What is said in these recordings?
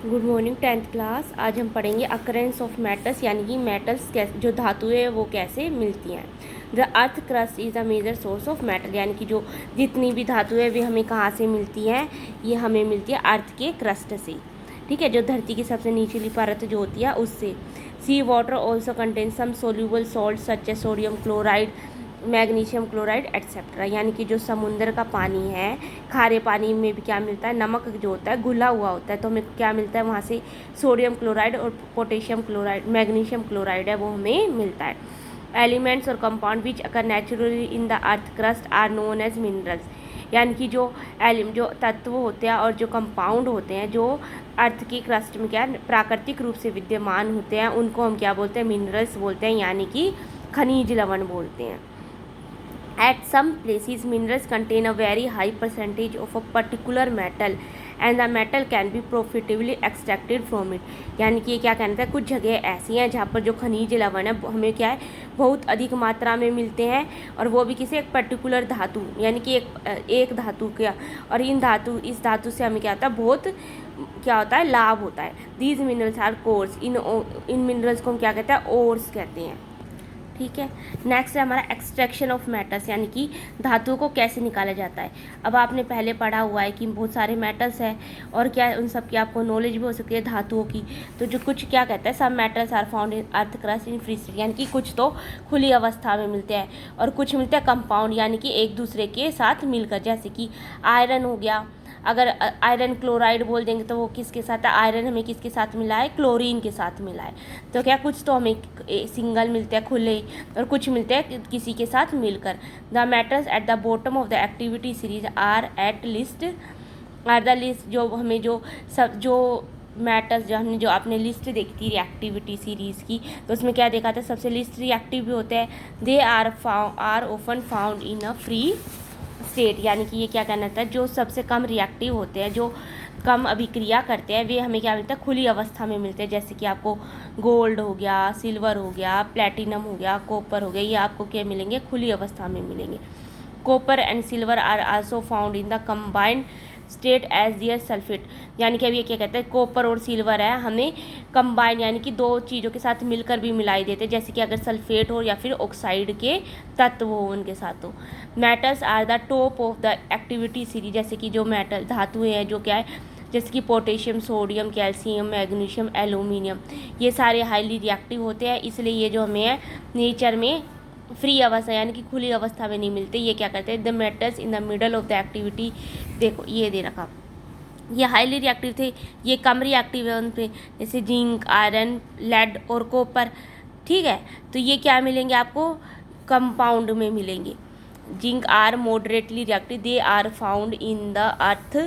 Good morning 10th class. आज हम पढ़ेंगे अकरेंस ऑफ मेटल्स, यानी कि मेटल्स कैसे, जो धातुएं हैं वो कैसे मिलती हैं। The earth crust is the major source of metal, यानी कि जो जितनी भी धातुएं वे हमें कहाँ से मिलती हैं, ये हमें मिलती है अर्थ के क्रस्ट से। ठीक है, जो धरती की सबसे निचली परत जो होती है उससे। Sea water also contain some soluble salt such a sodium chloride, magnesium chloride etcetera, यानी कि जो समुद्र का पानी है, खारे पानी में भी क्या मिलता है, नमक जो होता है घुला हुआ होता है, तो हमें क्या मिलता है वहाँ से सोडियम क्लोराइड और पोटेशियम क्लोराइड, मैग्नीशियम क्लोराइड है वो हमें मिलता है। एलिमेंट्स और compound which occur naturally in the earth crust are known as minerals, यानी कि जो तत्व होते हैं और जो कंपाउंड होते हैं जो अर्थ की क्रस्ट में क्या प्राकृतिक रूप से विद्यमान होते हैं, उनको हम क्या बोलते हैं, मिनरल्स बोलते हैं, यानी कि खनिज लवण बोलते हैं। At some places, minerals contain a very high percentage of a particular metal and the metal can be profitably extracted from it, यानी कि ये क्या कहना है, कुछ जगह ऐसी हैं जहाँ पर जो खनिज लवण है हमें क्या है बहुत अधिक मात्रा में मिलते हैं, और वो भी किसी एक पर्टिकुलर धातु, यानी कि एक धातु का, और इस धातु से हमें क्या होता है बहुत क्या होता है लाभ होता है। दीज मिनरल्स आर कोर्स, इन मिनरल्स को हम क्या कहते हैं, ओर्स कहते हैं। ठीक है, नेक्स्ट है हमारा एक्सट्रैक्शन ऑफ मेटल्स, यानी कि धातुओं को कैसे निकाला जाता है। अब आपने पहले पढ़ा हुआ है कि बहुत सारे मेटल्स हैं और क्या उन सब की आपको नॉलेज भी हो सकती है धातुओं की। तो जो कुछ क्या कहते हैं, सब metals are found in earth crust in free state, यानी कि कुछ तो खुली अवस्था में मिलते हैं और कुछ मिलते हैं कंपाउंड, यानी कि एक दूसरे के साथ मिलकर, जैसे कि आयरन हो गया। अगर आयरन क्लोराइड बोल देंगे तो वो किसके साथ है, आयरन हमें किसके साथ मिला है, क्लोरीन के साथ मिला है। तो क्या कुछ तो हमें सिंगल मिलते हैं खुले और कुछ मिलते हैं किसी के साथ मिलकर। The metals at the bottom of the activity series are the list, जो हमें जो मेटल्स जो हमने जो आपने लिस्ट देखी थी रिएक्टिविटी सीरीज़ की, तो उसमें क्या देखा था, सबसे लिस्ट रिएक्टिव भी होते हैं। They are often found in a free state, यानी कि ये क्या कहना था, जो सबसे कम रिएक्टिव होते हैं, जो कम अभिक्रिया करते हैं, वे हमें क्या मिलता है, खुली अवस्था में मिलते हैं। जैसे कि आपको गोल्ड हो गया, सिल्वर हो गया, प्लेटिनम हो गया, कॉपर हो गया, ये आपको क्या मिलेंगे, खुली अवस्था में मिलेंगे। Copper and silver are also found in the combined state as their sulphate, यानी कि अब ये क्या कहते हैं, कॉपर और सिल्वर है हमें कंबाइन, यानी कि दो चीज़ों के साथ मिलकर भी मिलाई देते हैं, जैसे कि अगर सल्फेट हो या फिर ऑक्साइड के तत्व हो उनके साथ हो। Metals are the top of the activity series, जैसे कि जो मेटल धातुएं हैं जो क्या है, जैसे कि potassium, sodium, calcium, magnesium, aluminium, ये सारे हाईली रिएक्टिव होते हैं, इसलिए ये जो हमें है नेचर में फ्री अवस्था यानी कि खुली अवस्था में नहीं मिलते। ये क्या कहते हैं, the metals in the middle of the activity, देखो ये दे रखा, ये हाईली रिएक्टिव थे, ये कम रिएक्टिव है उन पे, जैसे जिंक, आयरन, लेड और कॉपर। ठीक है, तो ये क्या मिलेंगे आपको, कंपाउंड में मिलेंगे। Zinc are moderately reactive, they are found in the earth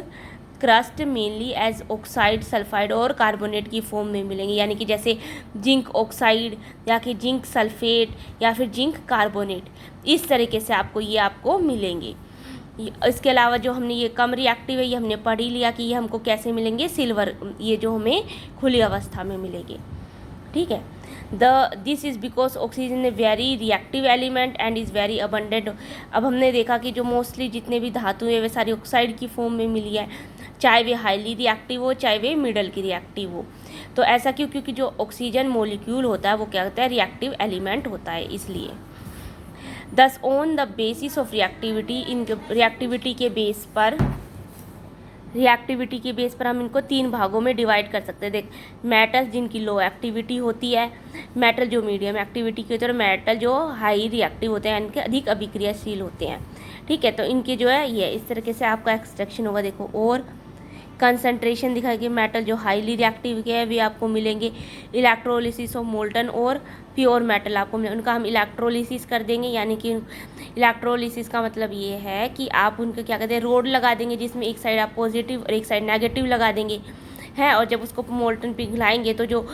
crust mainly as oxide, sulphide और कार्बोनेट की फॉर्म में मिलेंगे, यानी कि जैसे जिंक ऑक्साइड या फिर जिंक सल्फेट या फिर जिंक कार्बोनेट, इस तरीके से आपको मिलेंगे। इसके अलावा जो हमने ये कम रिएक्टिव है, ये हमने पढ़ ही लिया कि ये हमको कैसे मिलेंगे, सिल्वर, ये जो हमें खुली अवस्था में मिलेंगे। ठीक है, this is because oxygen a very reactive element and is very abundant. अब हमने देखा कि जो मोस्टली जितने भी धातु है वे सारी ऑक्साइड की फॉर्म में मिली है, चाहे वे हाईली रिएक्टिव हो चाहे वे मिडल की रिएक्टिव हो। तो ऐसा क्यों, क्योंकि जो ऑक्सीजन मॉलिक्यूल होता है वो क्या होता है, रिएक्टिव एलिमेंट होता है, इसलिए। दस on the basis of reactivity, in reactivity के बेस पर हम इनको 3 भागों में डिवाइड कर सकते हैं। देख, मेटल्स जिनकी लो एक्टिविटी होती है, मेटल जो मीडियम एक्टिविटी की होती है, और मेटल जो हाई रिएक्टिव होते हैं, इनके अधिक अभिक्रियाशील होते हैं। ठीक है, तो इनके जो है ये इस तरीके से आपका एक्सट्रैक्शन होगा। देखो, और कंसंट्रेशन दिखाएगी, मेटल जो हाईली रिएक्टिव के हैं वे आपको मिलेंगे। इलेक्ट्रोलिसिस ऑफ मोल्टन और प्योर मेटल आपको मिले, उनका हम इलेक्ट्रोलिसिस कर देंगे, यानी कि इलेक्ट्रोलिसिस का मतलब ये है कि आप उनका क्या कहते हैं, रोड लगा देंगे जिसमें एक साइड आप पॉजिटिव और एक साइड नेगेटिव लगा देंगे हैं, और जब उसको मोल्टन पिघलाएंगे तो जो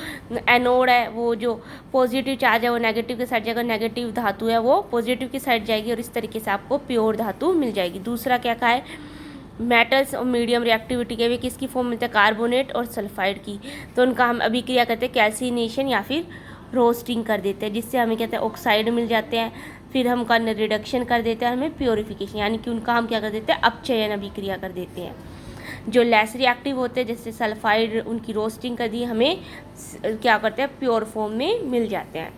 एनोड है वो जो पॉजिटिव चार्ज है वो नेगेटिव के साइड जाएगा, नेगेटिव धातु है वो पॉजिटिव की साइड जाएगी, और इस तरीके से आपको प्योर धातु मिल जाएगी। दूसरा क्या कहा है, मेटल्स और मीडियम रिएक्टिविटी के वे किसकी फॉर्म मिलते हैं, कार्बोनेट और सल्फाइड की, तो उनका हम अभिक्रिया करते हैं कैल्सिनेशन या फिर रोस्टिंग कर देते हैं, जिससे हमें कहते हैं ऑक्साइड मिल जाते हैं। फिर हम उनका रिडक्शन कर देते हैं, हमें प्योरीफिकेशन, यानी कि उनका हम क्या कर देते हैं, अपचयन अभिक्रिया कर देते हैं। जो लेस रिएक्टिव होते हैं जैसे सल्फाइड, उनकी रोस्टिंग कर दी हमें क्या करते हैं प्योर फॉर्म में मिल जाते हैं।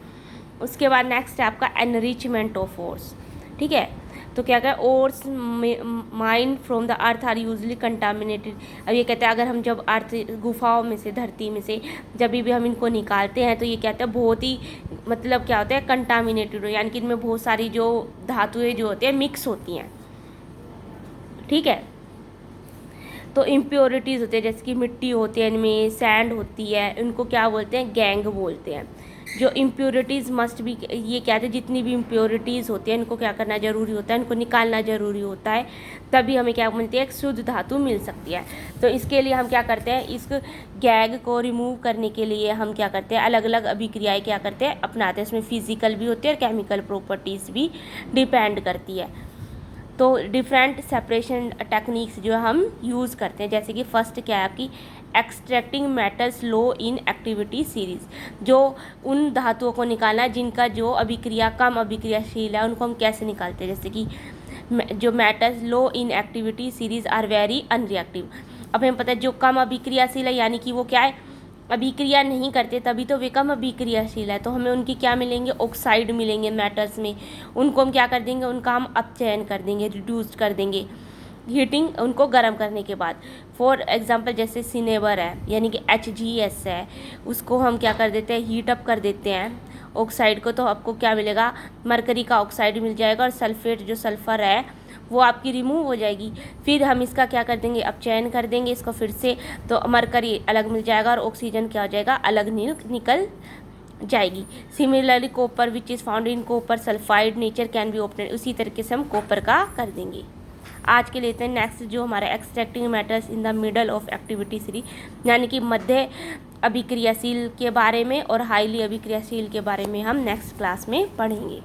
उसके बाद नेक्स्ट है आपका एनरिचमेंट ऑफ ओर्स। ठीक है, तो क्या कहते हैं ores mine from the earth are usually contaminated. अब ये कहते हैं अगर हम जब अर्थ गुफाओं में से, धरती में से जब भी हम इनको निकालते हैं तो ये कहते हैं बहुत ही मतलब क्या होता है कंटामिनेटेड हो, यानी कि इनमें बहुत सारी जो धातुएं जो होती हैं मिक्स होती हैं। ठीक है, तो इम्प्योरिटीज़ होती है जैसे कि मिट्टी होती है, इनमें सैंड होती है, इनको क्या बोलते हैं गैंग बोलते हैं। जो इम्प्योरिटीज़ मस्ट भी, ये कहते हैं जितनी भी इम्प्योरिटीज़ होती है इनको क्या करना ज़रूरी होता है, इनको निकालना ज़रूरी होता है, तभी हमें क्या मिलती है एक शुद्ध धातु मिल सकती है। तो इसके लिए हम क्या करते हैं, इस गैग को रिमूव करने के लिए हम क्या करते हैं अलग अलग अभिक्रियाएँ क्या करते हैं अपनाते हैं। इसमें फिजिकल भी होती है और केमिकल प्रॉपर्टीज़ भी डिपेंड करती है। तो डिफरेंट सेपरेशन टेक्निक्स जो हम यूज़ करते हैं, जैसे कि फर्स्ट क्या है आपकी extracting metals low in activity series, जो उन धातुओं को निकालना जिनका जो अभिक्रिया कम अभिक्रियाशील है उनको हम कैसे निकालते हैं, जैसे कि जो metals low in activity series are very unreactive. अब हमें पता है जो कम अभिक्रियाशील है यानी कि वो क्या है अभिक्रिया नहीं करते, तभी तो वे कम अभिक्रियाशील है, तो हमें उनकी क्या मिलेंगे ऑक्साइड मिलेंगे मेटल्स में। उनको हम क्या कर देंगे, उनका हम अपचयन कर देंगे, रिड्यूस कर देंगे हीटिंग, उनको गर्म करने के बाद। फॉर एग्जांपल जैसे सिनेबर है यानी कि HgS है, उसको हम क्या कर देते हैं हीट अप कर देते हैं ऑक्साइड को, तो आपको क्या मिलेगा मरकरी का ऑक्साइड मिल जाएगा, और सल्फेट जो सल्फ़र है वो आपकी रिमूव हो जाएगी। फिर हम इसका क्या कर देंगे अपचयन कर देंगे इसको फिर से, तो मरकरी अलग मिल जाएगा और ऑक्सीजन क्या हो जाएगा अलग निकल जाएगी। Similarly copper which is found in copper sulphide nature can be obtain, उसी तरीके से हम कॉपर का कर देंगे। आज के लेते हैं नेक्स्ट जो हमारा extracting matters in the middle of activity series, यानी कि मध्य अभिक्रियाशील के बारे में और हाईली अभिक्रियाशील के बारे में हम नेक्स्ट क्लास में पढ़ेंगे।